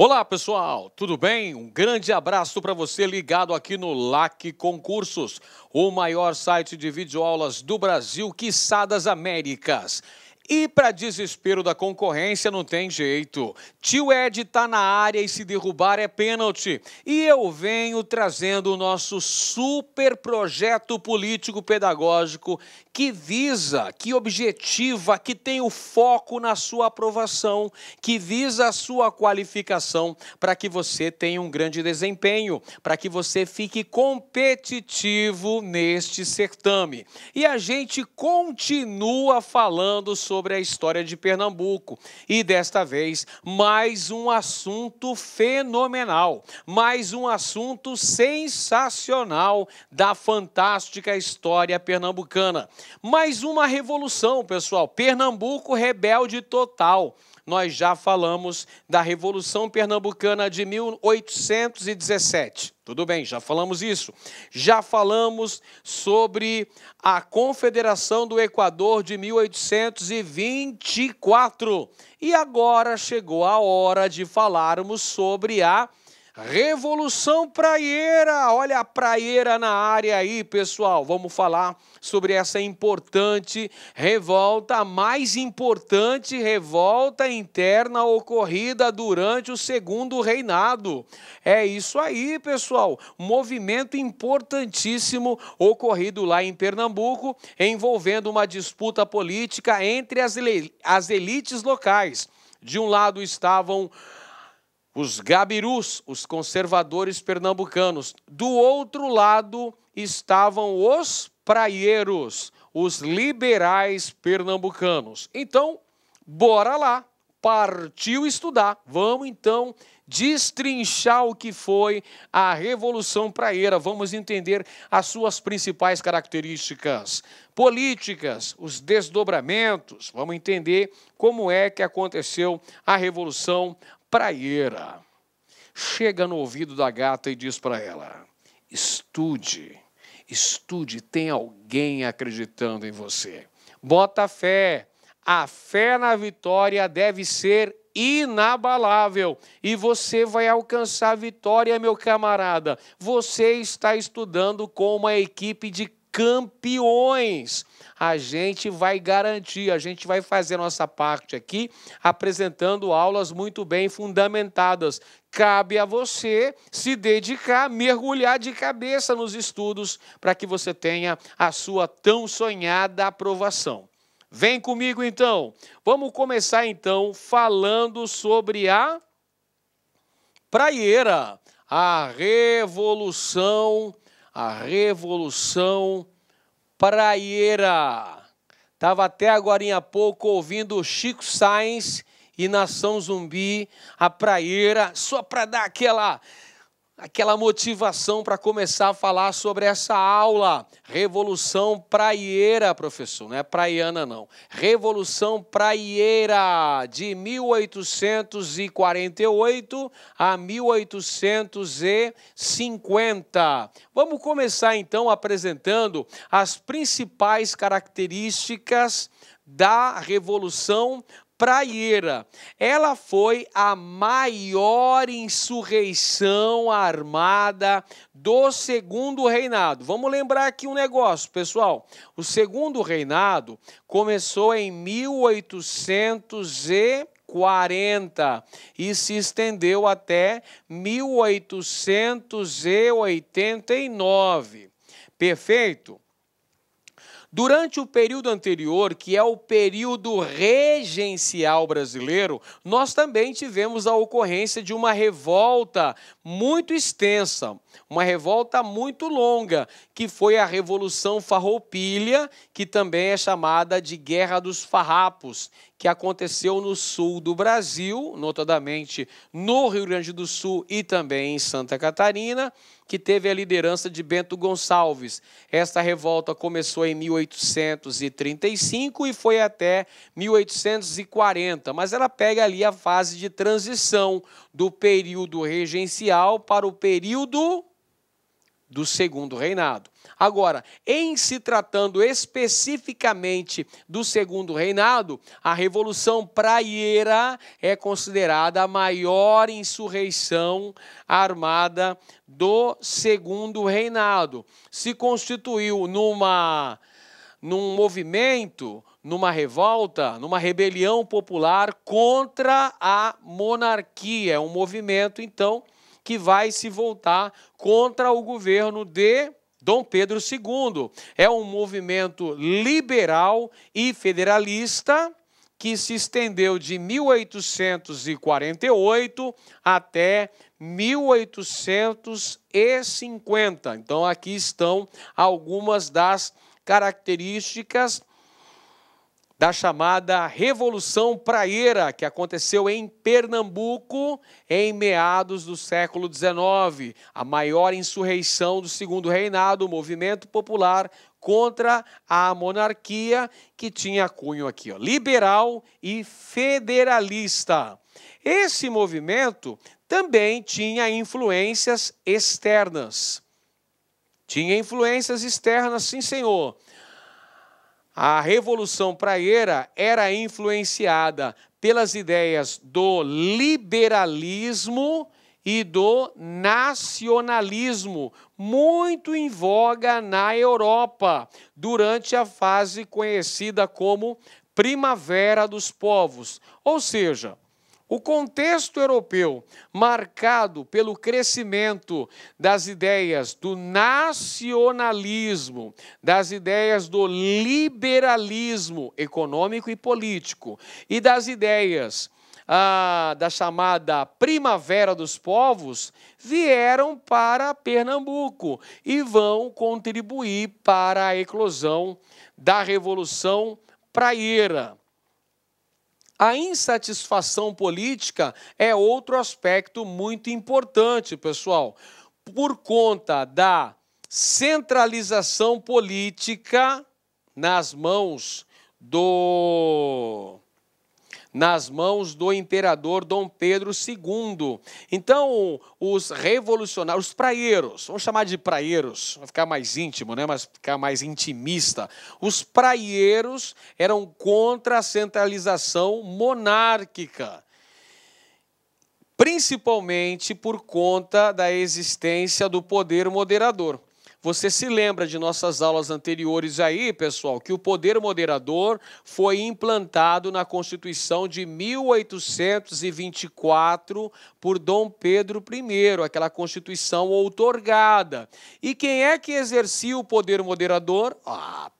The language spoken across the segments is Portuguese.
Olá, pessoal, tudo bem? Um grande abraço para você ligado aqui no LAC Concursos, o maior site de videoaulas do Brasil, quiçá das Américas. E para desespero da concorrência não tem jeito. Tio Ed tá na área e se derrubar é pênalti. E eu venho trazendo o nosso super projeto político-pedagógico que visa, que objetiva, que tem o foco na sua aprovação, que visa a sua qualificação para que você tenha um grande desempenho, para que você fique competitivo neste certame. E a gente continua falando sobre a história de Pernambuco. E desta vez, mais um assunto fenomenal, mais um assunto sensacional da fantástica história pernambucana. Mais uma revolução, pessoal. Pernambuco rebelde total. Nós já falamos da Revolução Pernambucana de 1817. Tudo bem, já falamos isso. Já falamos sobre a Confederação do Equador de 1824. E agora chegou a hora de falarmos sobre a Revolução Praieira. Olha a praieira na área aí, pessoal. Vamos falar sobre essa importante revolta, a mais importante revolta interna ocorrida durante o Segundo Reinado. É isso aí, pessoal. Movimento importantíssimo ocorrido lá em Pernambuco, envolvendo uma disputa política entre as elites locais. De um lado estavam os gabirus, os conservadores pernambucanos. Do outro lado estavam os praieiros, os liberais pernambucanos. Então, bora lá, partiu estudar. Vamos então destrinchar o que foi a Revolução Praieira. Vamos entender as suas principais características políticas, os desdobramentos. Vamos entender como é que aconteceu a Revolução Praieira. Chega no ouvido da gata e diz para ela: estude, estude, tem alguém acreditando em você. Bota fé, a fé na vitória deve ser inabalável e você vai alcançar a vitória, meu camarada. Você está estudando com uma equipe de campeões. A gente vai garantir, a gente vai fazer nossa parte aqui, apresentando aulas muito bem fundamentadas. Cabe a você se dedicar, mergulhar de cabeça nos estudos para que você tenha a sua tão sonhada aprovação. Vem comigo então. Vamos começar então falando sobre a praieira, a Revolução Praieira. Estava até agorinha há pouco ouvindo Chico Sainz e Nação Zumbi, a praieira, só para dar aquela motivação para começar a falar sobre essa aula. Revolução Praieira, professor, não é praiana não. Revolução Praieira, de 1848 a 1850. Vamos começar então apresentando as principais características da Revolução Praieira. Ela foi a maior insurreição armada do Segundo Reinado. Vamos lembrar aqui um negócio, pessoal. O Segundo Reinado começou em 1840 e se estendeu até 1889. Perfeito? Durante o período anterior, que é o período regencial brasileiro, nós também tivemos a ocorrência de uma revolta muito extensa, uma revolta muito longa, que foi a Revolução Farroupilha, que também é chamada de Guerra dos Farrapos, que aconteceu no sul do Brasil, notadamente no Rio Grande do Sul e também em Santa Catarina, que teve a liderança de Bento Gonçalves. Esta revolta começou em 1835 e foi até 1840, mas ela pega ali a fase de transição do período regencial para o período do Segundo Reinado. Agora, em se tratando especificamente do Segundo Reinado, a Revolução Praieira é considerada a maior insurreição armada do Segundo Reinado. Se constituiu num movimento, numa revolta, numa rebelião popular contra a monarquia. É um movimento, então, que vai se voltar contra o governo de Dom Pedro II. É um movimento liberal e federalista que se estendeu de 1848 até 1850. Então, aqui estão algumas das características da chamada Revolução Praieira, que aconteceu em Pernambuco em meados do século XIX. A maior insurreição do Segundo Reinado, o movimento popular contra a monarquia, que tinha cunho aqui, ó, liberal e federalista. Esse movimento também tinha influências externas. Tinha influências externas, sim, senhor. A Revolução Praieira era influenciada pelas ideias do liberalismo e do nacionalismo, muito em voga na Europa, durante a fase conhecida como Primavera dos Povos. Ou seja, o contexto europeu, marcado pelo crescimento das ideias do nacionalismo, das ideias do liberalismo econômico e político e das ideias da chamada Primavera dos Povos, vieram para Pernambuco e vão contribuir para a eclosão da Revolução Praieira. A insatisfação política é outro aspecto muito importante, pessoal, por conta da centralização política nas mãos do imperador Dom Pedro II. Então, os revolucionários, os praieiros, vamos chamar de praieiros, vai ficar mais íntimo, né? Mas ficar mais intimista. Os praieiros eram contra a centralização monárquica, principalmente por conta da existência do poder moderador. Você se lembra de nossas aulas anteriores aí, pessoal, que o poder moderador foi implantado na Constituição de 1824 por Dom Pedro I, aquela Constituição outorgada. E quem é que exercia o poder moderador?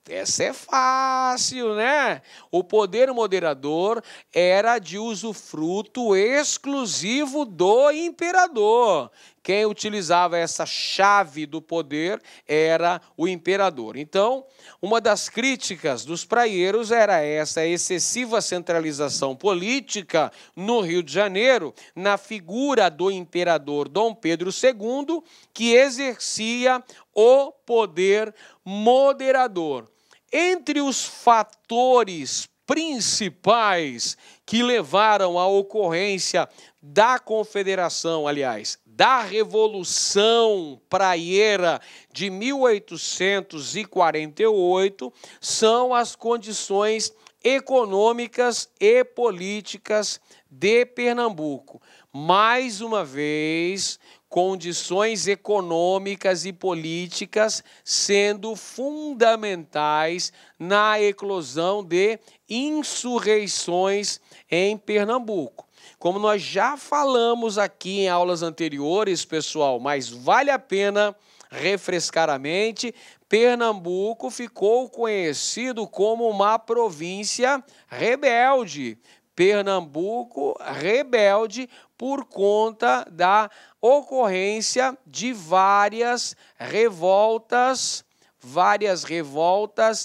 Essa é fácil, né? O poder moderador era de usufruto exclusivo do imperador. Quem utilizava essa chave do poder era o imperador. Então, uma das críticas dos praieiros era essa excessiva centralização política no Rio de Janeiro, na figura do imperador Dom Pedro II, que exercia o poder moderador. Entre os fatores principais que levaram à ocorrência da Confederação, aliás, da Revolução Praieira de 1848, são as condições econômicas e políticas de Pernambuco. Mais uma vez, condições econômicas e políticas sendo fundamentais na eclosão de insurreições em Pernambuco. Como nós já falamos aqui em aulas anteriores, pessoal, mas vale a pena refrescar a mente, Pernambuco ficou conhecido como uma província rebelde. Pernambuco rebelde por conta da ocorrência de várias revoltas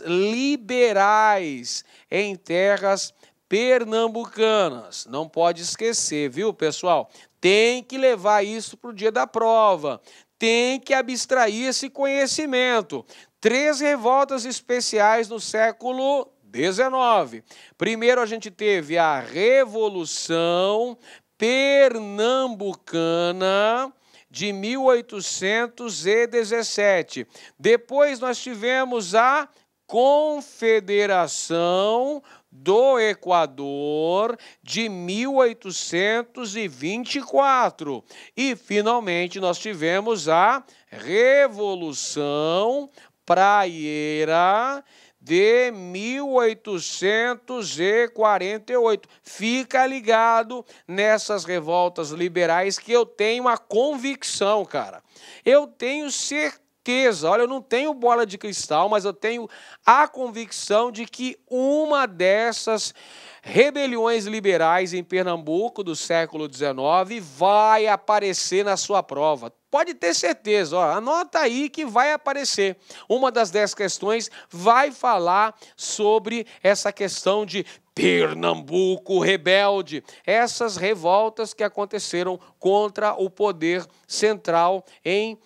liberais em terras pernambucanas. Não pode esquecer, viu, pessoal? Tem que levar isso para o dia da prova. Tem que abstrair esse conhecimento. 3 revoltas especiais no século XIX. Primeiro a gente teve a Revolução Pernambucana de 1817. Depois nós tivemos a Confederação do Equador de 1824. E, finalmente, nós tivemos a Revolução Praieira de 1848. Fica ligado nessas revoltas liberais que eu tenho a convicção, cara. Eu tenho certeza, olha, eu não tenho bola de cristal, mas eu tenho a convicção de que uma dessas rebeliões liberais em Pernambuco do século XIX vai aparecer na sua prova. Pode ter certeza, ó, anota aí que vai aparecer. Uma das 10 questões vai falar sobre essa questão de Pernambuco rebelde, essas revoltas que aconteceram contra o poder central em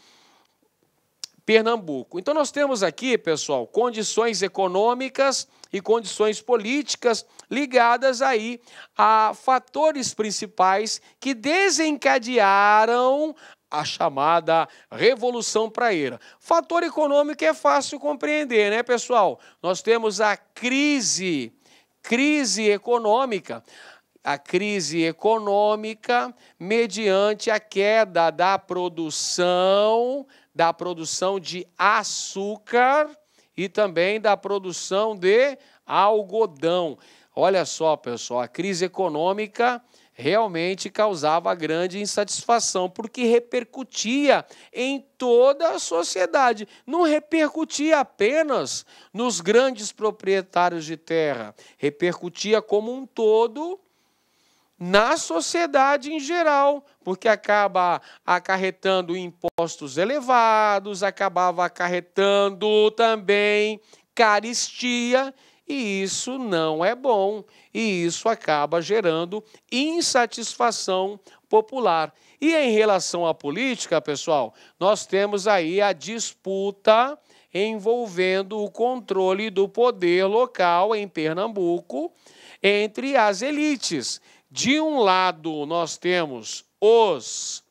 Pernambuco. Então nós temos aqui, pessoal, condições econômicas e condições políticas ligadas aí a fatores principais que desencadearam a chamada Revolução Praieira. Fator econômico é fácil compreender, né, pessoal? Nós temos a crise econômica. A crise econômica mediante a queda da produção de açúcar e também da produção de algodão. Olha só, pessoal, a crise econômica realmente causava grande insatisfação, porque repercutia em toda a sociedade. Não repercutia apenas nos grandes proprietários de terra, repercutia como um todo na sociedade em geral, porque acaba acarretando impostos elevados, acabava acarretando também carestia, e isso não é bom, e isso acaba gerando insatisfação popular. E em relação à política, pessoal, nós temos aí a disputa envolvendo o controle do poder local em Pernambuco entre as elites. De um lado, nós temos os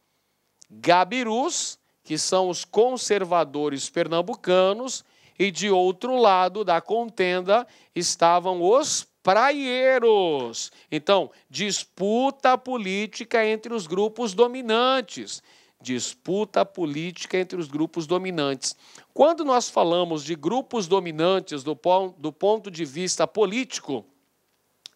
gabirus, que são os conservadores pernambucanos, e de outro lado da contenda estavam os praieiros. Então, disputa política entre os grupos dominantes. Disputa política entre os grupos dominantes. Quando nós falamos de grupos dominantes do ponto de vista político,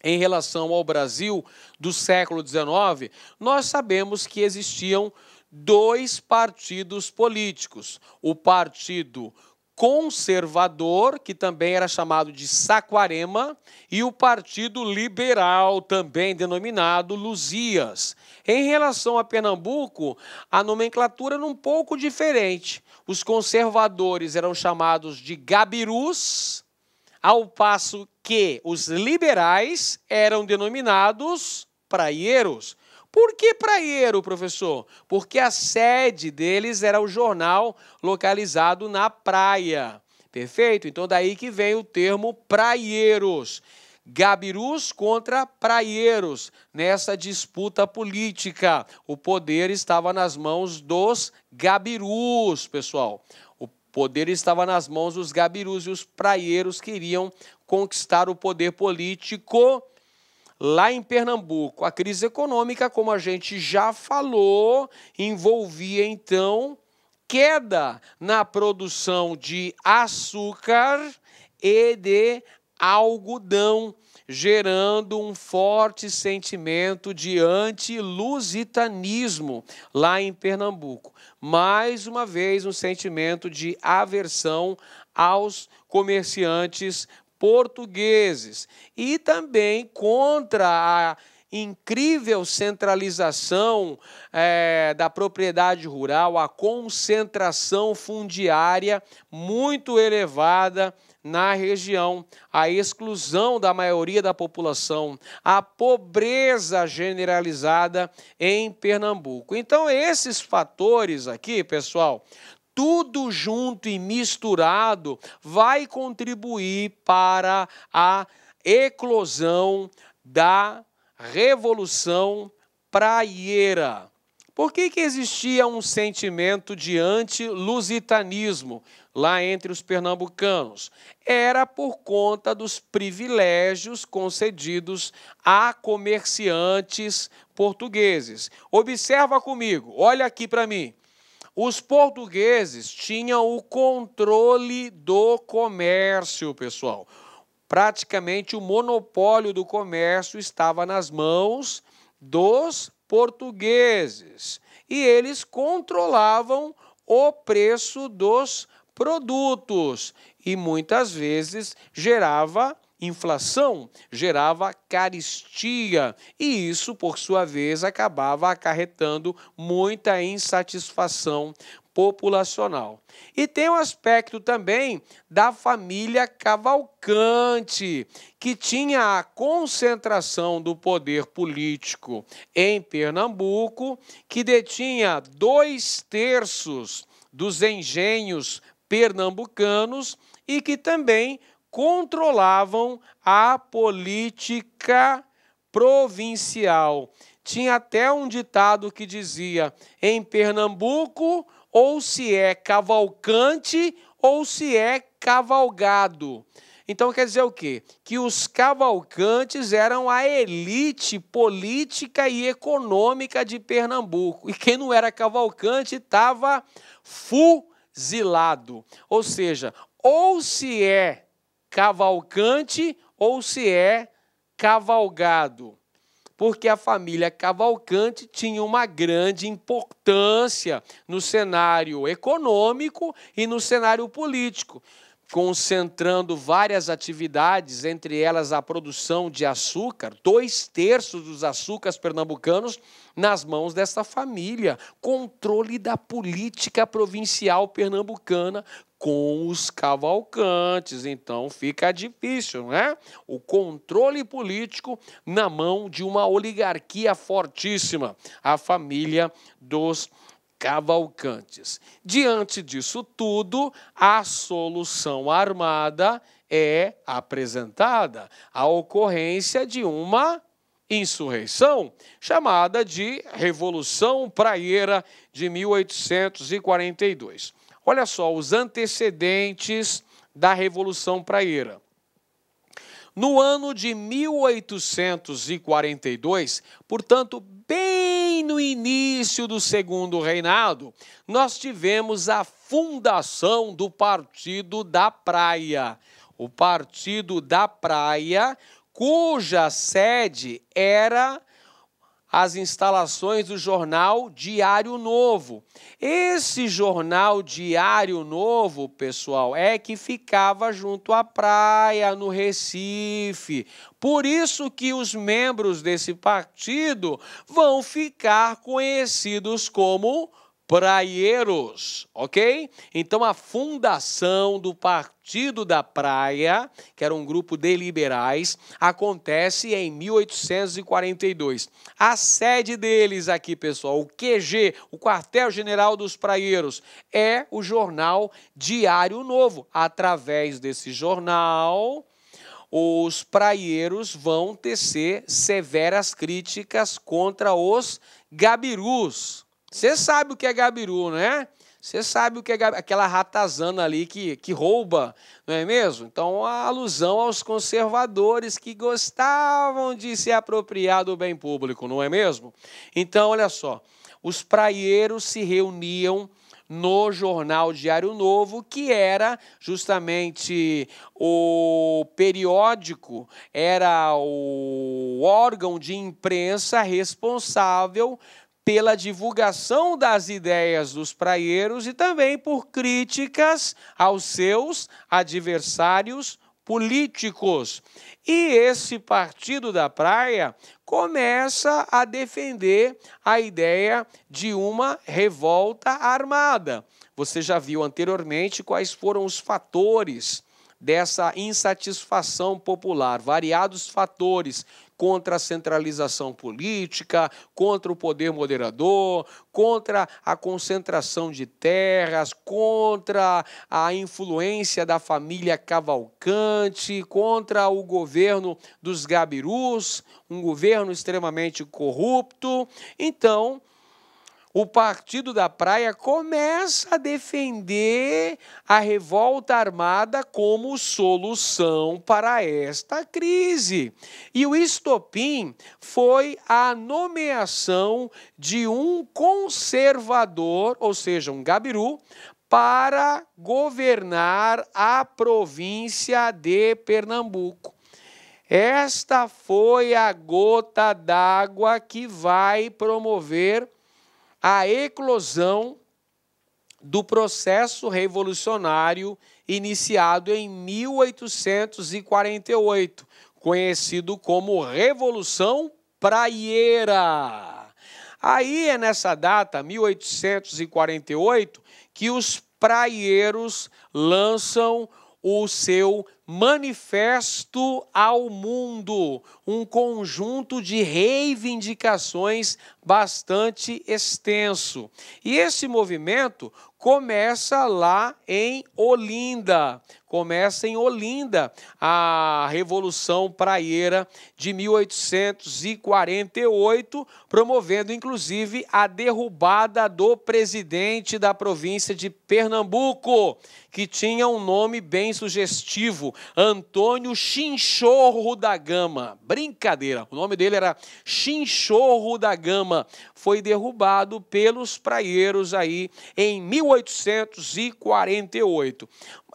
em relação ao Brasil do século XIX, nós sabemos que existiam 2 partidos políticos. O Partido Conservador, que também era chamado de Saquarema, e o Partido Liberal, também denominado Luzias. Em relação a Pernambuco, a nomenclatura era um pouco diferente. Os conservadores eram chamados de gabirus, ao passo que os liberais eram denominados praieiros. Por que praieiro, professor? Porque a sede deles era o jornal localizado na praia. Perfeito? Então, daí que vem o termo praieiros. Gabirus contra praieiros nessa disputa política. O poder estava nas mãos dos gabirus, pessoal. O poder estava nas mãos dos gabirus e os praieiros queriam conquistar o poder político lá em Pernambuco. A crise econômica, como a gente já falou, envolvia, então, queda na produção de açúcar e de algodão, gerando um forte sentimento de anti-lusitanismo lá em Pernambuco. Mais uma vez, um sentimento de aversão aos comerciantes portugueses e também contra a incrível centralização da propriedade rural, a concentração fundiária muito elevada na região, a exclusão da maioria da população, a pobreza generalizada em Pernambuco. Então, esses fatores aqui, pessoal, tudo junto e misturado vai contribuir para a eclosão da Revolução Praieira. Por que existia um sentimento de anti-lusitanismo lá entre os pernambucanos? Era por conta dos privilégios concedidos a comerciantes portugueses. Observa comigo, olha aqui para mim. Os portugueses tinham o controle do comércio, pessoal. Praticamente o monopólio do comércio estava nas mãos dos portugueses. E eles controlavam o preço dos produtos. E muitas vezes gerava inflação, gerava carestia. E isso, por sua vez, acabava acarretando muita insatisfação populacional. E tem o aspecto também da família Cavalcante, que tinha a concentração do poder político em Pernambuco, que detinha 2/3 dos engenhos pernambucanos e que também controlavam a política provincial. Tinha até um ditado que dizia: em Pernambuco, ou se é cavalcante ou se é cavalgado. Então quer dizer o quê? Que os cavalcantes eram a elite política e econômica de Pernambuco. E quem não era cavalcante estava fuzilado. Ou seja, ou se é cavalcante ou se é cavalgado. Porque a família Cavalcante tinha uma grande importância no cenário econômico e no cenário político, concentrando várias atividades, entre elas a produção de açúcar, 2/3 dos açúcares pernambucanos nas mãos dessa família, controle da política provincial pernambucana com os Cavalcantes. Então fica difícil, não é? O controle político na mão de uma oligarquia fortíssima, a família dos Cavalcantes. Diante disso tudo, a solução armada é apresentada, a ocorrência de uma insurreição, chamada de Revolução Praieira de 1842. Olha só os antecedentes da Revolução Praieira. No ano de 1842, portanto, bem no início do Segundo Reinado, nós tivemos a fundação do Partido da Praia. O Partido da Praia, cuja sede era as instalações do jornal Diário Novo. Esse jornal Diário Novo, pessoal, é que ficava junto à praia, no Recife. Por isso que os membros desse partido vão ficar conhecidos como praieiros, ok? Então, a fundação do Partido da Praia, que era um grupo de liberais, acontece em 1842. A sede deles aqui, pessoal, o QG, o Quartel-General dos Praieiros, é o jornal Diário Novo. Através desse jornal, os praieiros vão tecer severas críticas contra os gabirus. Você sabe o que é gabiru, né? Você sabe o que é aquela ratazana ali que rouba, não é mesmo? Então, a alusão aos conservadores que gostavam de se apropriar do bem público, não é mesmo? Então, olha só, os praieiros se reuniam no jornal Diário Novo, que era justamente o periódico, era o órgão de imprensa responsável pela divulgação das ideias dos praieiros e também por críticas aos seus adversários políticos. E esse Partido da Praia começa a defender a ideia de uma revolta armada. Você já viu anteriormente quais foram os fatores dessa insatisfação popular, variados fatores contra a centralização política, contra o poder moderador, contra a concentração de terras, contra a influência da família Cavalcante, contra o governo dos gabirus, um governo extremamente corrupto. Então, o Partido da Praia começa a defender a revolta armada como solução para esta crise. E o estopim foi a nomeação de um conservador, ou seja, um gabiru, para governar a província de Pernambuco. Esta foi a gota d'água que vai promover a eclosão do processo revolucionário iniciado em 1848, conhecido como Revolução Praieira. Aí é nessa data, 1848, que os praieiros lançam o seu Manifesto ao Mundo, um conjunto de reivindicações bastante extenso. E esse movimento começa lá em Olinda. Começa em Olinda a Revolução Praieira de 1848, promovendo inclusive a derrubada do presidente da província de Pernambuco, que tinha um nome bem sugestivo, Antônio Chinchorro da Gama. Brincadeira, o nome dele era Chinchorro da Gama. Foi derrubado pelos praieiros aí em 1848.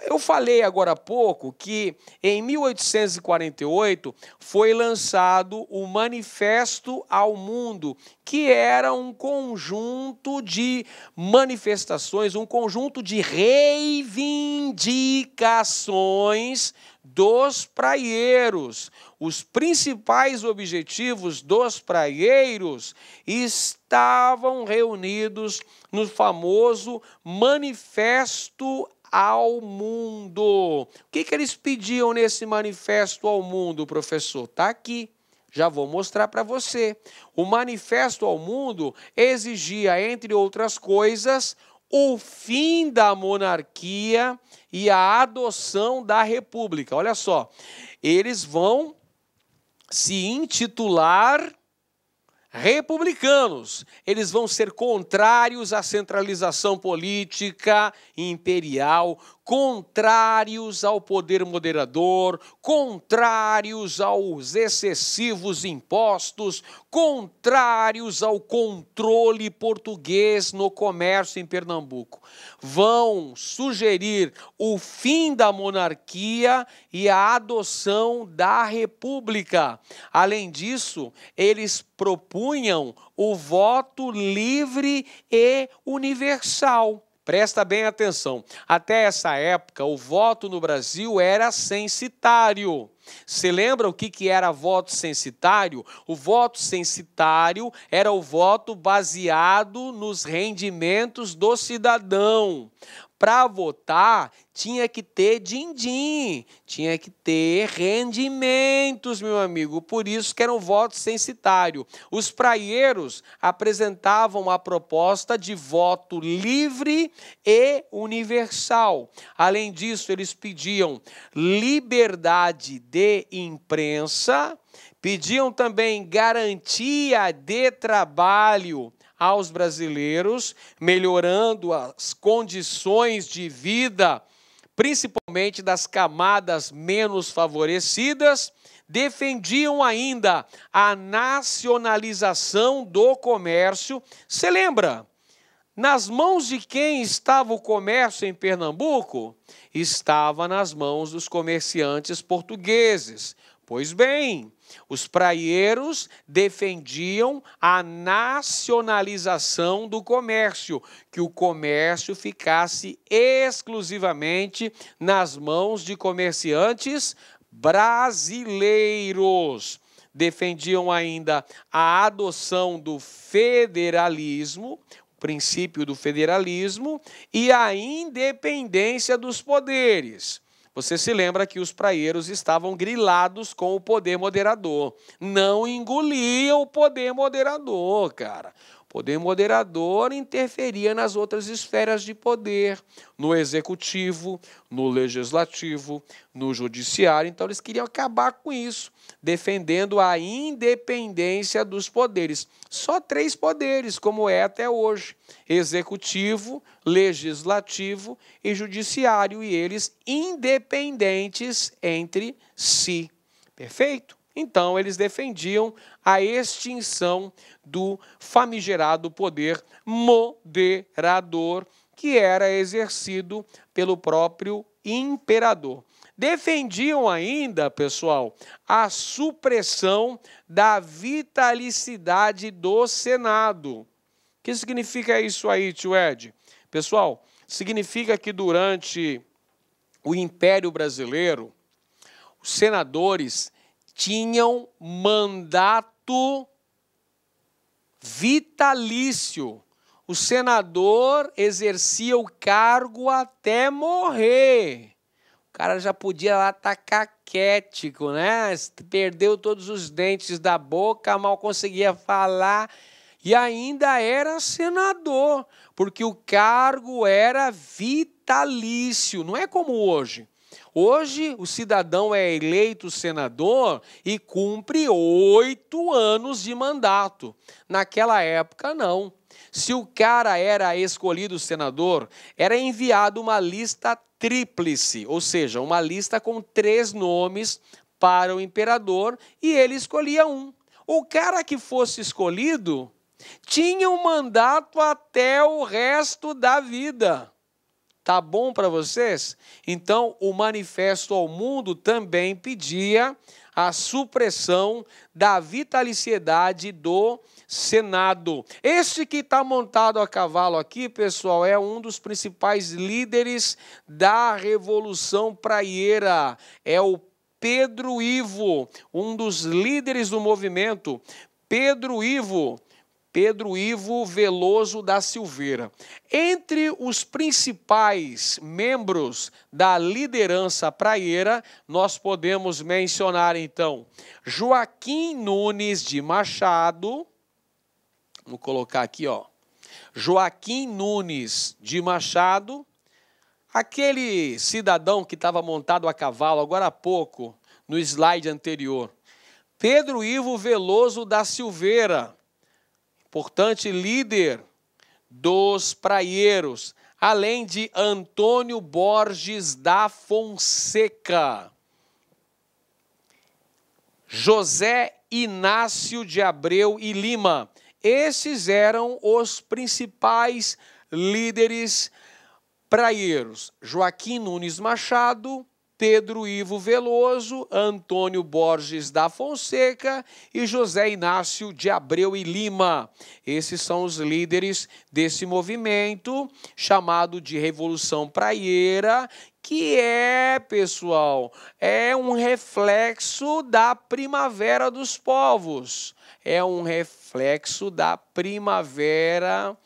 Eu falei agora há pouco que em 1848 foi lançado o Manifesto ao Mundo, que era um conjunto de manifestações, um conjunto de reivindicações dos praieiros. Os principais objetivos dos praieiros estavam reunidos no famoso Manifesto ao Mundo. O que eles pediam nesse Manifesto ao Mundo, professor? Está aqui. Já vou mostrar para você. O Manifesto ao Mundo exigia, entre outras coisas, o fim da monarquia e a adoção da república. Olha só, eles vão se intitular republicanos. Eles vão ser contrários à centralização política imperial, contrários ao poder moderador, contrários aos excessivos impostos, contrários ao controle português no comércio em Pernambuco. Vão sugerir o fim da monarquia e a adoção da república. Além disso, eles propunham o voto livre e universal. Presta bem atenção, até essa época o voto no Brasil era censitário. Você lembra o que era voto censitário? O voto censitário era o voto baseado nos rendimentos do cidadão. Para votar, tinha que ter din-din, tinha que ter rendimentos, meu amigo. Por isso que era um voto censitário. Os praieiros apresentavam a proposta de voto livre e universal. Além disso, eles pediam liberdade de imprensa, pediam também garantia de trabalho aos brasileiros, melhorando as condições de vida, principalmente das camadas menos favorecidas. Defendiam ainda a nacionalização do comércio. Você lembra? Nas mãos de quem estava o comércio em Pernambuco? Estava nas mãos dos comerciantes portugueses. Pois bem, os praieiros defendiam a nacionalização do comércio, que o comércio ficasse exclusivamente nas mãos de comerciantes brasileiros. Defendiam ainda a adoção do federalismo, o princípio do federalismo, e a independência dos poderes. Você se lembra que os praieiros estavam grilados com o poder moderador. Não engoliam o poder moderador, cara. poder moderador interferia nas outras esferas de poder, no executivo, no legislativo, no judiciário. Então, eles queriam acabar com isso, defendendo a independência dos poderes. Só 3 poderes, como é até hoje: executivo, legislativo e judiciário, e eles independentes entre si. Perfeito? Então, eles defendiam a extinção do famigerado poder moderador, que era exercido pelo próprio imperador. Defendiam ainda, pessoal, a supressão da vitalicidade do Senado. O que significa isso aí, tio Ed? Pessoal, significa que durante o Império Brasileiro, os senadores tinham mandato vitalício. O senador exercia o cargo até morrer. O cara já podia lá estar caquético, né? Perdeu todos os dentes da boca, mal conseguia falar e ainda era senador, porque o cargo era vitalício. Não é como hoje. Hoje, o cidadão é eleito senador e cumpre 8 anos de mandato. Naquela época, não. Se o cara era escolhido senador, era enviado uma lista tríplice, ou seja, uma lista com 3 nomes para o imperador, e ele escolhia um. O cara que fosse escolhido tinha um mandato até o resto da vida. Tá bom para vocês? Então, o Manifesto ao Mundo também pedia a supressão da vitaliciedade do Senado. Este que está montado a cavalo aqui, pessoal, é um dos principais líderes da Revolução Praieira. É o Pedro Ivo, um dos líderes do movimento. Pedro Ivo Veloso da Silveira. Entre os principais membros da liderança praieira, nós podemos mencionar, então, Joaquim Nunes de Machado. Vamos colocar aqui, ó. Joaquim Nunes de Machado, aquele cidadão que estava montado a cavalo agora há pouco, no slide anterior. Pedro Ivo Veloso da Silveira, importante líder dos praieiros, além de Antônio Borges da Fonseca, José Inácio de Abreu e Lima. Esses eram os principais líderes praieiros: Joaquim Nunes Machado, Pedro Ivo Veloso, Antônio Borges da Fonseca e José Inácio de Abreu e Lima. Esses são os líderes desse movimento chamado de Revolução Praieira, que é, pessoal, é um reflexo da Primavera dos Povos. É um reflexo da primavera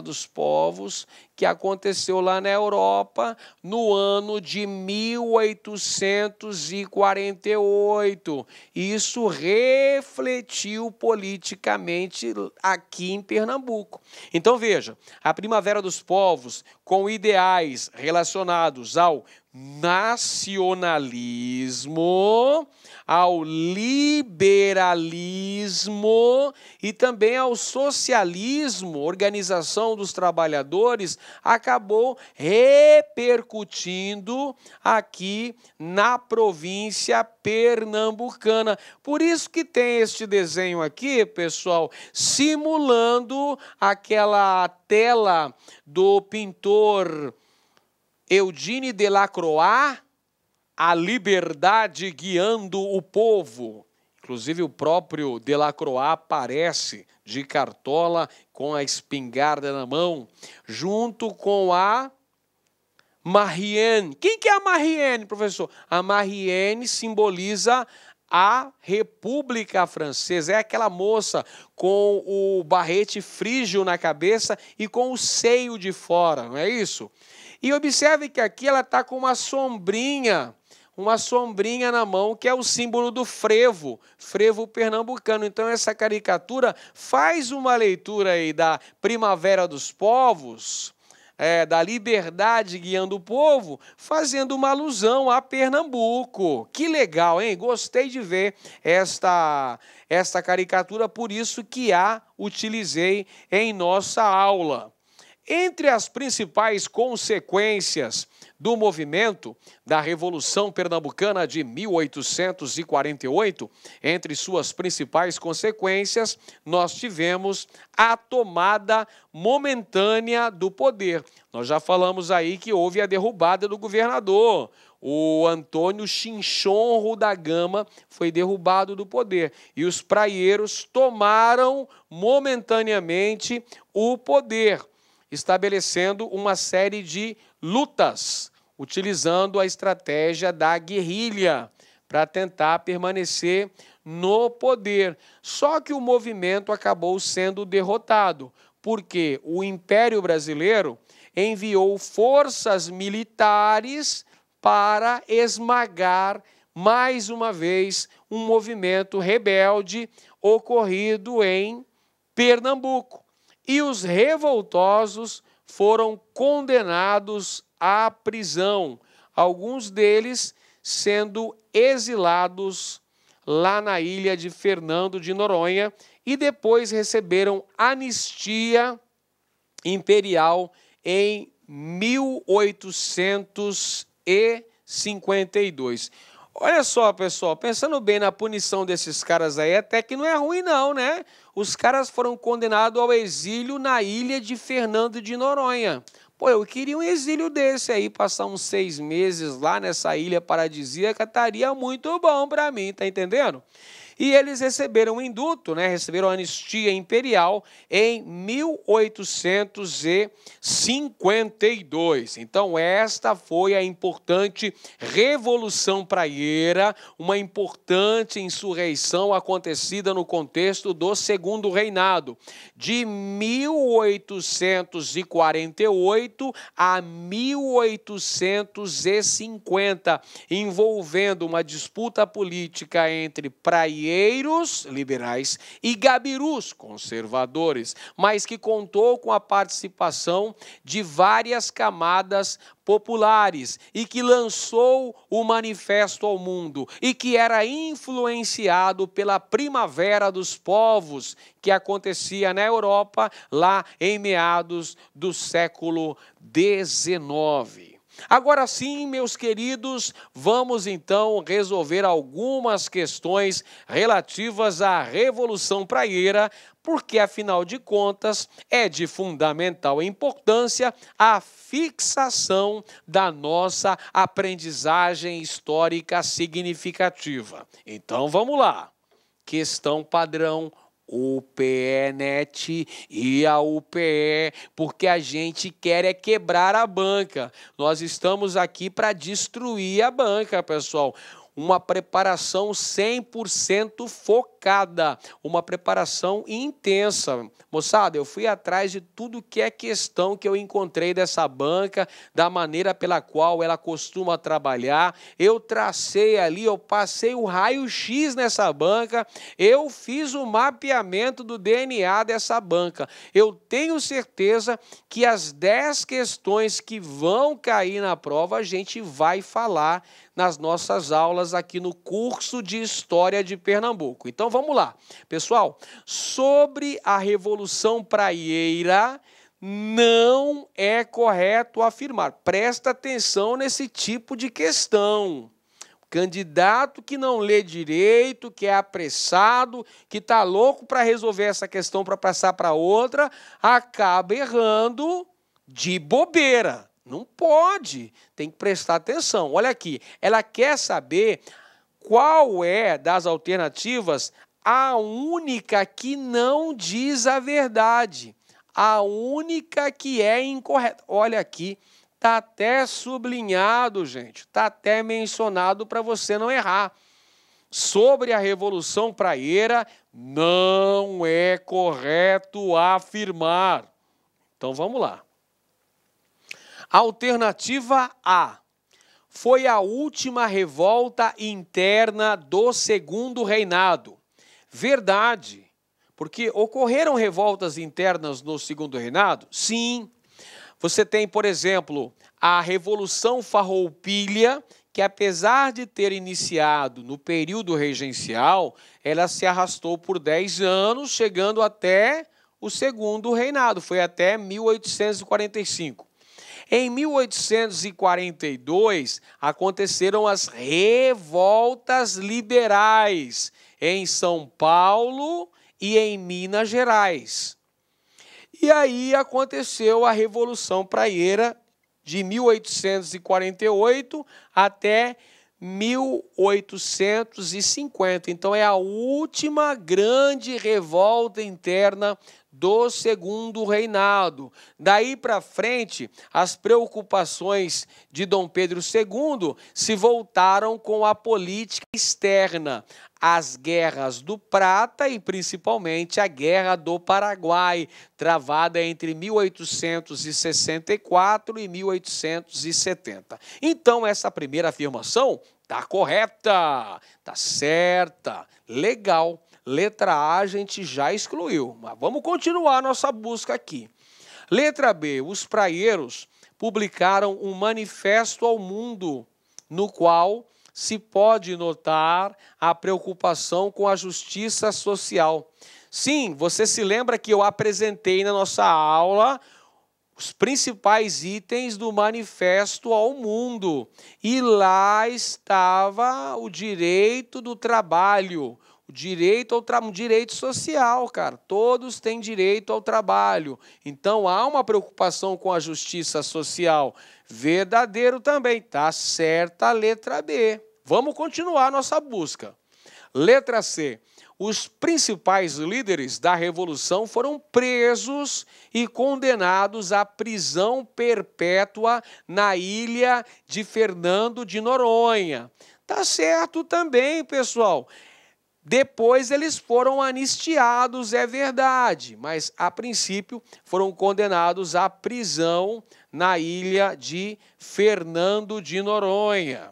dos povos, que aconteceu lá na Europa no ano de 1848. Isso refletiu politicamente aqui em Pernambuco. Então veja, a Primavera dos Povos, com ideais relacionados ao nacionalismo, ao liberalismo e também ao socialismo, organização dos trabalhadores, acabou repercutindo aqui na província pernambucana. Por isso que tem este desenho aqui, pessoal, simulando aquela tela do pintor Eugène Delacroix, A Liberdade Guiando o Povo. Inclusive o próprio Delacroix aparece de cartola com a espingarda na mão, junto com a Marianne. Quem que é a Marianne, professor? A Marianne simboliza a República Francesa. É aquela moça com o barrete frígio na cabeça e com o seio de fora, não é isso? E observe que aqui ela está com uma sombrinha uma sombrinha na mão, que é o símbolo do frevo, frevo pernambucano. Então, essa caricatura faz uma leitura aí da primavera dos povos, da liberdade guiando o povo, fazendo uma alusão a Pernambuco. Que legal, hein? Gostei de ver esta caricatura, por isso que a utilizei em nossa aula. Entre as principais consequências do movimento da Revolução Pernambucana de 1848, entre suas principais consequências, nós tivemos a tomada momentânea do poder. Nós já falamos aí que houve a derrubada do governador. O Antônio Chinchorro da Gama foi derrubado do poder e os praieiros tomaram momentaneamente o poder, estabelecendo uma série de lutas, utilizando a estratégia da guerrilha para tentar permanecer no poder. Só que o movimento acabou sendo derrotado, porque o Império Brasileiro enviou forças militares para esmagar mais uma vez um movimento rebelde ocorrido em Pernambuco. E os revoltosos foram condenados à prisão, alguns deles sendo exilados lá na ilha de Fernando de Noronha e depois receberam anistia imperial em 1852. Olha só, pessoal, pensando bem na punição desses caras aí, até que não é ruim não, né? Os caras foram condenados ao exílio na ilha de Fernando de Noronha. Pô, eu queria um exílio desse aí, passar uns 6 meses lá nessa ilha paradisíaca, estaria muito bom para mim, tá entendendo? E eles receberam o induto, né? Receberam a anistia imperial em 1852. Então, esta foi a importante Revolução Praieira, uma importante insurreição acontecida no contexto do Segundo Reinado, de 1848 a 1850, envolvendo uma disputa política entre praieiros liberais e gabirus conservadores, mas que contou com a participação de várias camadas populares e que lançou o manifesto ao mundo e que era influenciado pela primavera dos povos que acontecia na Europa lá em meados do século XIX. Agora sim, meus queridos, vamos então resolver algumas questões relativas à Revolução Praieira, porque, afinal de contas, é de fundamental importância a fixação da nossa aprendizagem histórica significativa. Então, vamos lá. Questão padrão. UPE-NET e a UPE, porque a gente quer é quebrar a banca. Nós estamos aqui para destruir a banca, pessoal. Uma preparação 100% focada, uma preparação intensa. Moçada, eu fui atrás de tudo que é questão que eu encontrei dessa banca, da maneira pela qual ela costuma trabalhar. Eu tracei ali, eu passei o raio-x nessa banca, eu fiz o mapeamento do DNA dessa banca. Eu tenho certeza que as 10 questões que vão cair na prova, a gente vai falar nas nossas aulas aqui no curso de História de Pernambuco. Então vamos lá. Pessoal, sobre a Revolução Praieira, não é correto afirmar. Presta atenção nesse tipo de questão. Candidato que não lê direito, que é apressado, que está louco para resolver essa questão para passar para outra, acaba errando de bobeira. Não pode, tem que prestar atenção. Olha aqui, ela quer saber qual é das alternativas a única que não diz a verdade, a única que é incorreta. Olha aqui, está até sublinhado, gente, está até mencionado para você não errar. Sobre a Revolução Praieira, não é correto afirmar. Então vamos lá. Alternativa A. foi a última revolta interna do segundo reinado. Verdade, porque ocorreram revoltas internas no segundo reinado? Sim. Você tem, por exemplo, a Revolução Farroupilha, que apesar de ter iniciado no período regencial, ela se arrastou por 10 anos, chegando até o segundo reinado, foi até 1845. Em 1842, aconteceram as revoltas liberais em São Paulo e em Minas Gerais. E aí aconteceu a Revolução Praieira de 1848 até 1850. Então é a última grande revolta interna do segundo reinado. Daí para frente, as preocupações de Dom Pedro II se voltaram com a política externa, as guerras do Prata e principalmente a Guerra do Paraguai, travada entre 1864 e 1870. Então, essa primeira afirmação está correta, está certa, legal. Letra A a gente já excluiu, mas vamos continuar nossa busca aqui. Letra B, os praieiros publicaram um manifesto ao mundo, no qual se pode notar a preocupação com a justiça social. Sim, você se lembra que eu apresentei na nossa aula os principais itens do manifesto ao mundo. E lá estava o direito do trabalho, o direito um direito social, cara. Todos têm direito ao trabalho. Então, há uma preocupação com a justiça social. Verdadeiro também. Tá certa a letra B. Vamos continuar nossa busca. Letra C. Os principais líderes da Revolução foram presos e condenados à prisão perpétua na ilha de Fernando de Noronha. Tá certo também, pessoal. Depois eles foram anistiados, é verdade, mas a princípio foram condenados à prisão na ilha de Fernando de Noronha.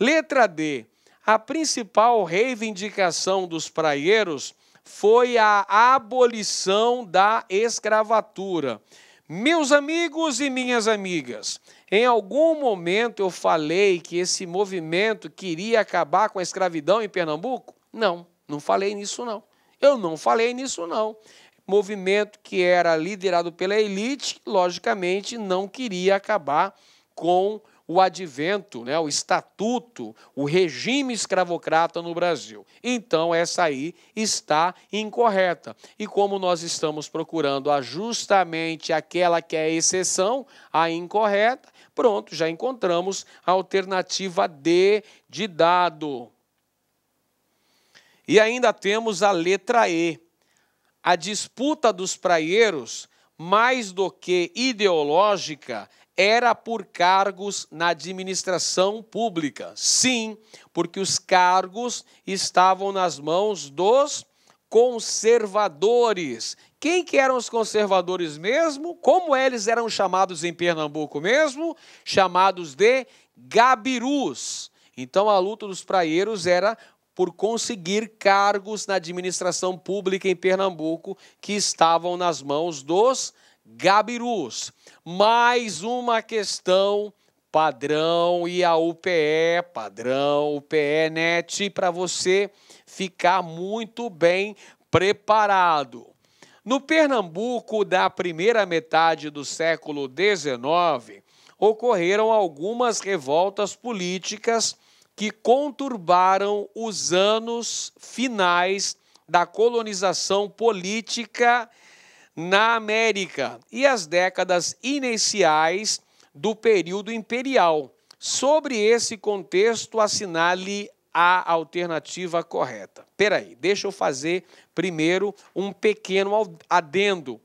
Letra D. A principal reivindicação dos praieiros foi a abolição da escravatura. Meus amigos e minhas amigas, em algum momento eu falei que esse movimento queria acabar com a escravidão em Pernambuco? Não, não falei nisso não. Eu não falei nisso não. Movimento que era liderado pela elite, logicamente não queria acabar com o advento, né, o estatuto, o regime escravocrata no Brasil. Então, essa aí está incorreta. E como nós estamos procurando justamente aquela que é a exceção, a incorreta, pronto, já encontramos a alternativa D de dado. E ainda temos a letra E. A disputa dos praieiros, mais do que ideológica, era por cargos na administração pública. Sim, porque os cargos estavam nas mãos dos conservadores. Quem que eram os conservadores mesmo? Como eles eram chamados em Pernambuco mesmo? Chamados de gabirus. Então a luta dos praieiros era por conseguir cargos na administração pública em Pernambuco que estavam nas mãos dos gabirus. Mais uma questão padrão e a UPE, padrão, UPE NET, para você ficar muito bem preparado. No Pernambuco da primeira metade do século XIX, ocorreram algumas revoltas políticas que conturbaram os anos finais da colonização política na América e as décadas iniciais do período imperial. Sobre esse contexto, assinale a alternativa correta. Espera aí, deixa eu fazer primeiro um pequeno adendo.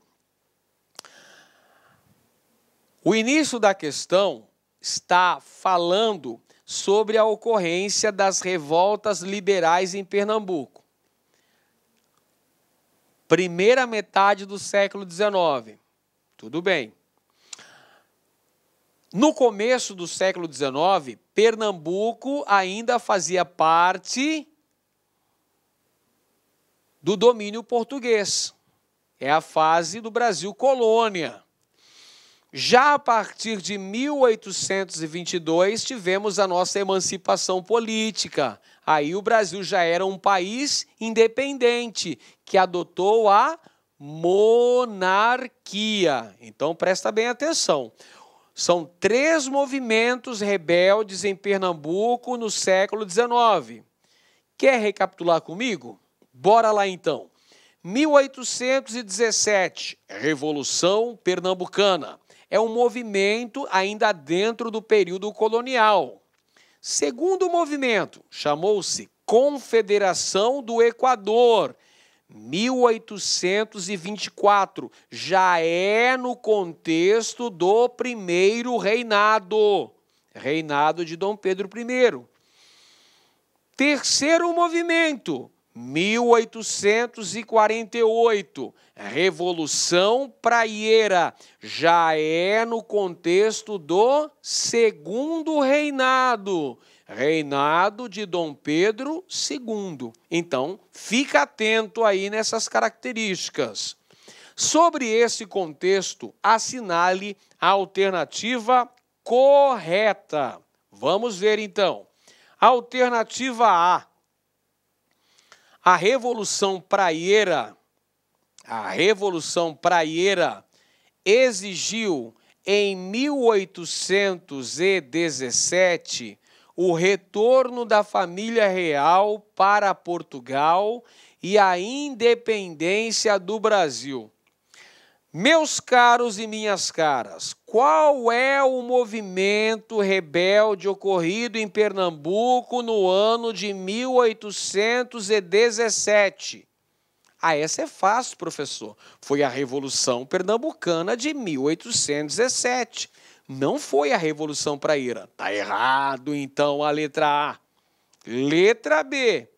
O início da questão está falando sobre a ocorrência das revoltas liberais em Pernambuco. Primeira metade do século XIX. Tudo bem. No começo do século XIX, Pernambuco ainda fazia parte do domínio português. É a fase do Brasil colônia. Já a partir de 1822, tivemos a nossa emancipação política. Aí o Brasil já era um país independente, que adotou a monarquia. Então, presta bem atenção. São 3 movimentos rebeldes em Pernambuco no século XIX. Quer recapitular comigo? Bora lá então. 1817, Revolução Pernambucana. É um movimento ainda dentro do período colonial. Segundo movimento, chamou-se Confederação do Equador. 1824, já é no contexto do primeiro reinado de Dom Pedro I. Terceiro movimento, 1848, Revolução Praieira, já é no contexto do segundo reinado de Dom Pedro II. Então, fica atento aí nessas características. Sobre esse contexto, assinale a alternativa correta. Vamos ver então. Alternativa A. A Revolução Praieira exigiu em 1817 o retorno da família real para Portugal e a independência do Brasil. Meus caros e minhas caras, qual é o movimento rebelde ocorrido em Pernambuco no ano de 1817? Essa é fácil, professor. Foi a Revolução Pernambucana de 1817. Não foi a Revolução Praieira. Está errado, então, a letra A. Letra B.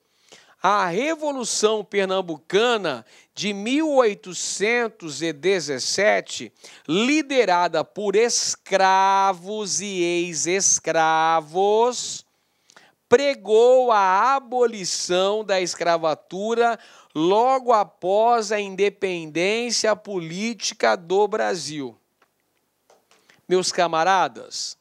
A Revolução Pernambucana de 1817, liderada por escravos e ex-escravos, pregou a abolição da escravatura logo após a independência política do Brasil. Meus camaradas,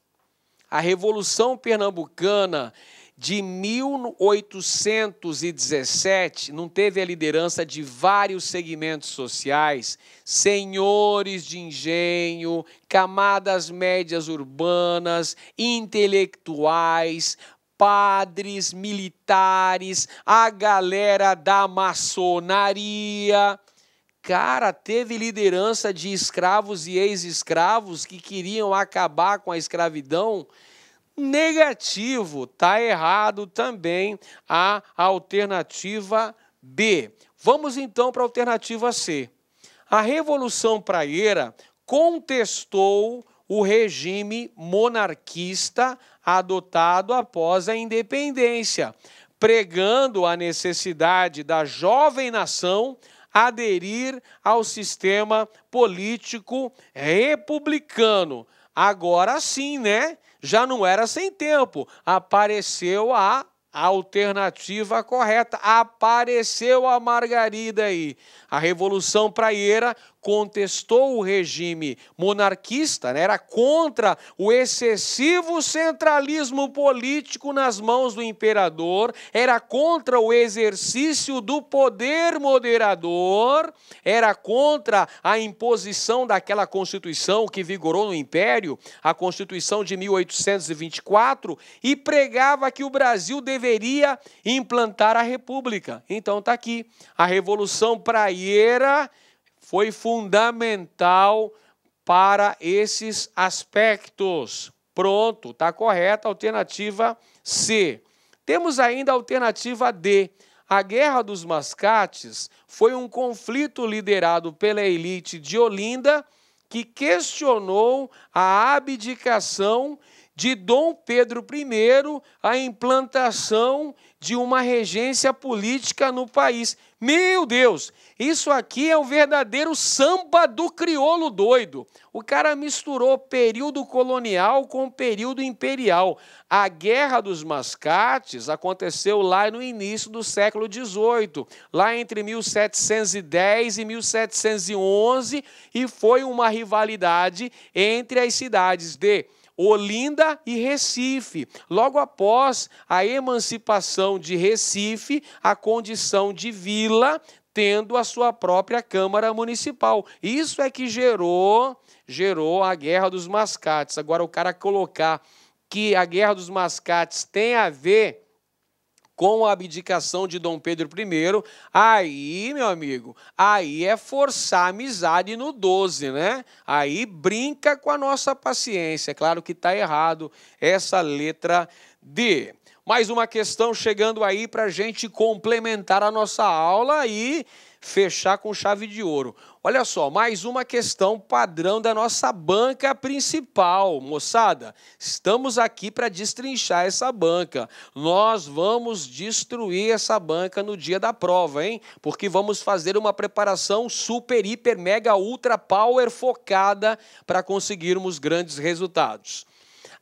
a Revolução Pernambucana de 1817 não teve a liderança de vários segmentos sociais, senhores de engenho, camadas médias urbanas, intelectuais, padres, militares, a galera da maçonaria. Cara, teve liderança de escravos e ex-escravos que queriam acabar com a escravidão. Negativo, está errado também a alternativa B. Vamos então para a alternativa C. A Revolução Praieira contestou o regime monarquista adotado após a independência, pregando a necessidade da jovem nação aderir ao sistema político republicano. Agora sim, né? Já não era sem tempo. Apareceu a alternativa correta. Apareceu a Margarida aí. A Revolução Praieira contestou o regime monarquista, né? Era contra o excessivo centralismo político nas mãos do imperador, era contra o exercício do poder moderador, era contra a imposição daquela Constituição que vigorou no Império, a Constituição de 1824, e pregava que o Brasil deveria implantar a República. Então está aqui, a Revolução Praieira foi fundamental para esses aspectos. Pronto, está correta a alternativa C. Temos ainda a alternativa D. A Guerra dos Mascates foi um conflito liderado pela elite de Olinda que questionou a abdicação de Dom Pedro I a implantação de uma regência política no país. Meu Deus, isso aqui é um verdadeiro samba do crioulo doido. O cara misturou período colonial com período imperial. A Guerra dos Mascates aconteceu lá no início do século XVIII, lá entre 1710 e 1711, e foi uma rivalidade entre as cidades de Olinda e Recife. Logo após a emancipação de Recife, a condição de vila, tendo a sua própria Câmara Municipal. Isso é que gerou a Guerra dos Mascates. Agora, o cara colocar que a Guerra dos Mascates tem a ver com a abdicação de Dom Pedro I, aí, meu amigo, aí é forçar a amizade no 12, né? Aí brinca com a nossa paciência. É claro que está errado essa letra D. Mais uma questão chegando aí para a gente complementar a nossa aula e fechar com chave de ouro. Olha só, mais uma questão padrão da nossa banca principal. Moçada, estamos aqui para destrinchar essa banca. Nós vamos destruir essa banca no dia da prova, hein? Porque vamos fazer uma preparação super, hiper, mega, ultra power focada para conseguirmos grandes resultados.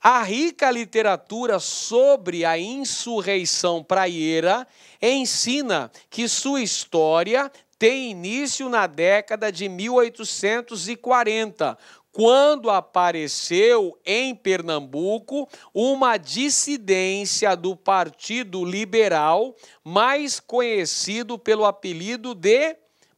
A rica literatura sobre a insurreição praieira ensina que sua história tem início na década de 1840, quando apareceu em Pernambuco uma dissidência do Partido Liberal, mais conhecido pelo apelido de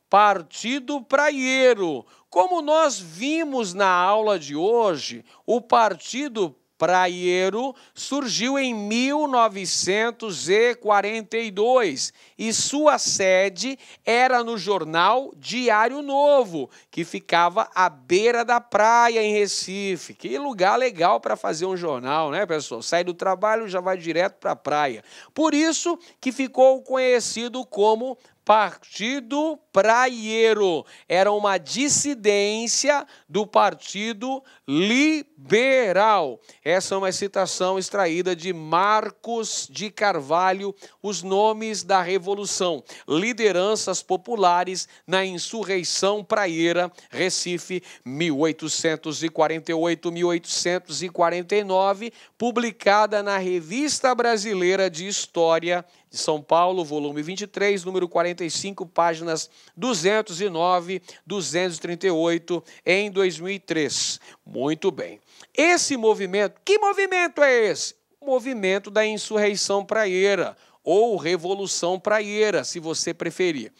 Partido Praieiro. Como nós vimos na aula de hoje, o Partido Praieiro surgiu em 1942 e sua sede era no jornal Diário Novo, que ficava à beira da praia em Recife. Que lugar legal para fazer um jornal, né, pessoal? Sai do trabalho, já vai direto para a praia. Por isso que ficou conhecido como Partido Praieiro. Era uma dissidência do Partido Liberal. Essa é uma citação extraída de Marcos de Carvalho, Os Nomes da Revolução, lideranças populares na insurreição praieira, Recife, 1848-1849, publicada na Revista Brasileira de História de São Paulo, volume 23, número 45, páginas 209, 238, em 2003. Muito bem. Esse movimento, que movimento é esse? O movimento da insurreição praieira, ou revolução praieira, se você preferir.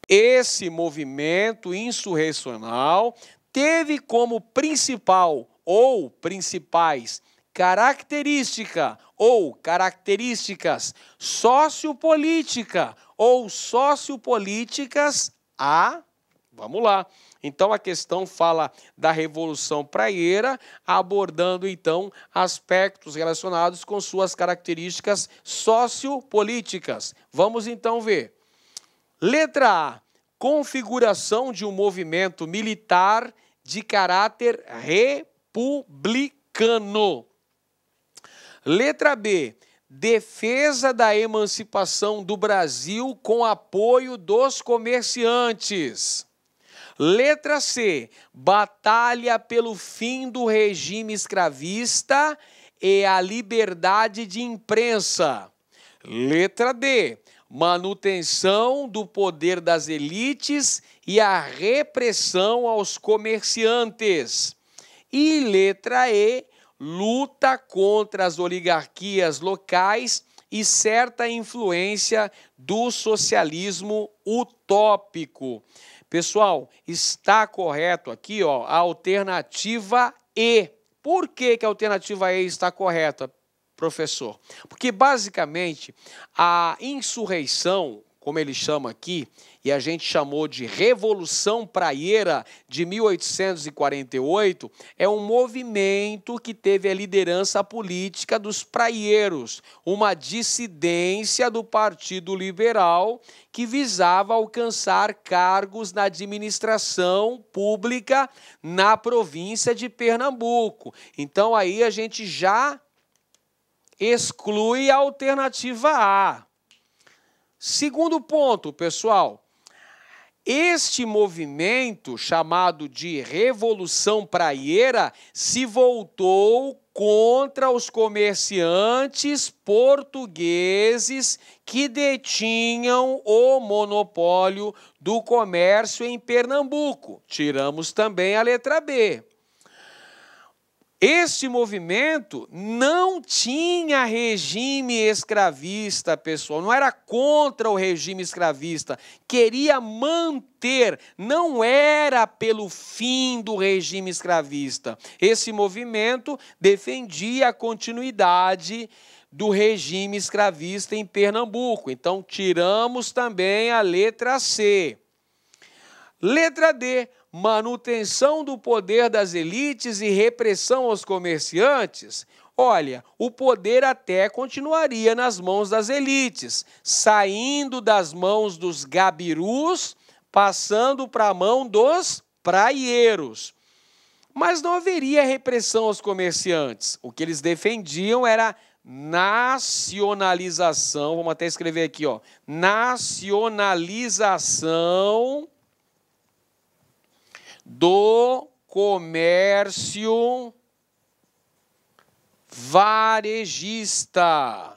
Esse movimento insurrecional teve como principal ou principais característica ou características sociopolítica ou sociopolíticas vamos lá. Então, a questão fala da Revolução Praieira, abordando, então, aspectos relacionados com suas características sociopolíticas. Vamos, então, ver. Letra A. Configuração de um movimento militar de caráter republicano. Letra B. Defesa da emancipação do Brasil com apoio dos comerciantes. Letra C. Batalha pelo fim do regime escravista e a liberdade de imprensa. Letra D. Manutenção do poder das elites e a repressão aos comerciantes. E letra E. Luta contra as oligarquias locais e certa influência do socialismo utópico. Pessoal, está correto aqui, ó, a alternativa E. Por que a alternativa E está correta, professor? Porque, basicamente, a insurreição, como ele chama aqui, e a gente chamou de Revolução Praieira de 1848, é um movimento que teve a liderança política dos praieiros, uma dissidência do Partido Liberal que visava alcançar cargos na administração pública na província de Pernambuco. Então aí a gente já exclui a alternativa A. Segundo ponto, pessoal, este movimento, chamado de Revolução Praieira, se voltou contra os comerciantes portugueses que detinham o monopólio do comércio em Pernambuco. Tiramos também a letra B. Este movimento não tinha regime escravista, pessoal, não era contra o regime escravista, queria manter, não era pelo fim do regime escravista. Esse movimento defendia a continuidade do regime escravista em Pernambuco. Então, tiramos também a letra C. Letra D. Manutenção do poder das elites e repressão aos comerciantes. Olha, o poder até continuaria nas mãos das elites, saindo das mãos dos gabirus, passando para a mão dos praieiros. Mas não haveria repressão aos comerciantes. O que eles defendiam era nacionalização, vamos até escrever aqui, ó, nacionalização do comércio varejista.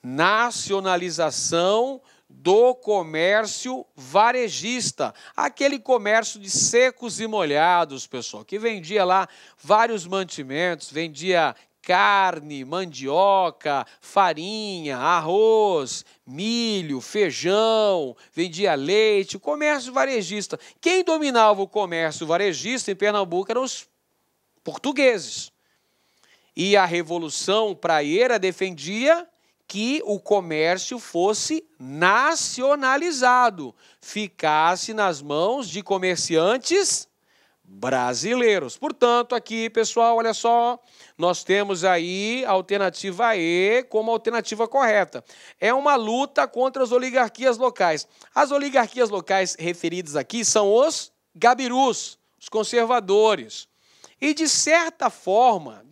Nacionalização do comércio varejista. Aquele comércio de secos e molhados, pessoal, que vendia lá vários mantimentos, vendia carne, mandioca, farinha, arroz, milho, feijão, vendia leite, o comércio varejista. Quem dominava o comércio varejista em Pernambuco eram os portugueses. E a Revolução Praieira defendia que o comércio fosse nacionalizado, ficasse nas mãos de comerciantes brasileiros. Portanto, aqui, pessoal, olha só, nós temos aí a alternativa E como alternativa correta. É uma luta contra as oligarquias locais. As oligarquias locais referidas aqui são os gabirus, os conservadores. E, de certa forma,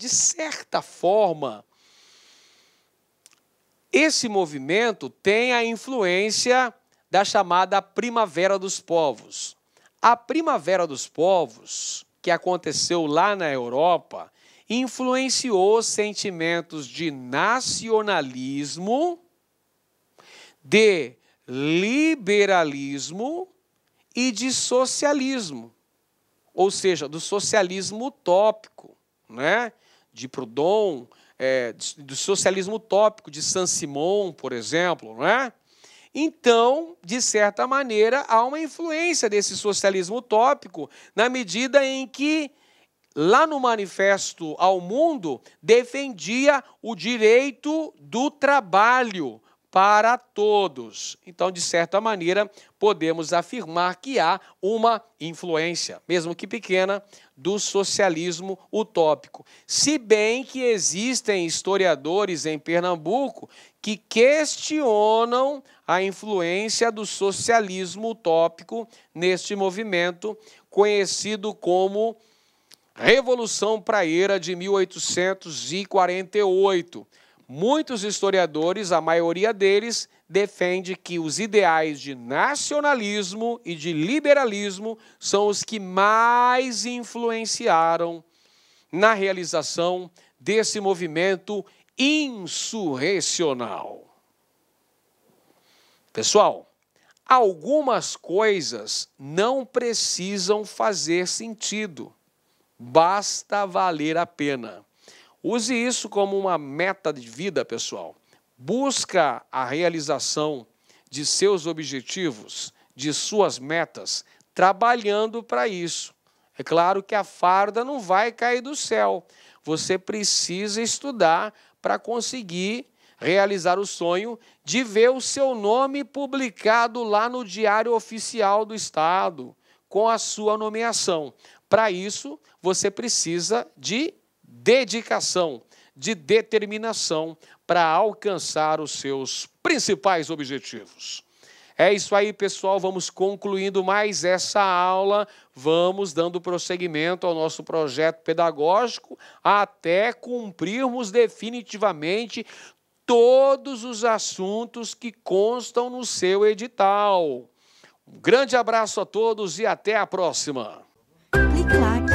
esse movimento tem a influência da chamada Primavera dos Povos. A Primavera dos Povos, que aconteceu lá na Europa, influenciou sentimentos de nacionalismo, de liberalismo e de socialismo. Ou seja, do socialismo utópico, né? De Proudhon, do socialismo utópico de Saint-Simon, por exemplo, né? Então, de certa maneira, há uma influência desse socialismo utópico na medida em que, lá no Manifesto ao Mundo, defendia o direito do trabalho para todos. Então, de certa maneira, podemos afirmar que há uma influência, mesmo que pequena, do socialismo utópico. Se bem que existem historiadores em Pernambuco que questionam a influência do socialismo utópico neste movimento, conhecido como Revolução Praieira de 1848. Muitos historiadores, a maioria deles, defende que os ideais de nacionalismo e de liberalismo são os que mais influenciaram na realização desse movimento insurrecional. Pessoal, algumas coisas não precisam fazer sentido, basta valer a pena. Use isso como uma meta de vida, pessoal. Busca a realização de seus objetivos, de suas metas, trabalhando para isso. É claro que a farda não vai cair do céu. Você precisa estudar para conseguir realizar o sonho de ver o seu nome publicado lá no Diário Oficial do Estado, com a sua nomeação. Para isso, você precisa de dedicação, de determinação para alcançar os seus principais objetivos. É isso aí, pessoal. Vamos concluindo mais essa aula. Vamos dando prosseguimento ao nosso projeto pedagógico até cumprirmos definitivamente todos os assuntos que constam no seu edital. Um grande abraço a todos e até a próxima. Clique like.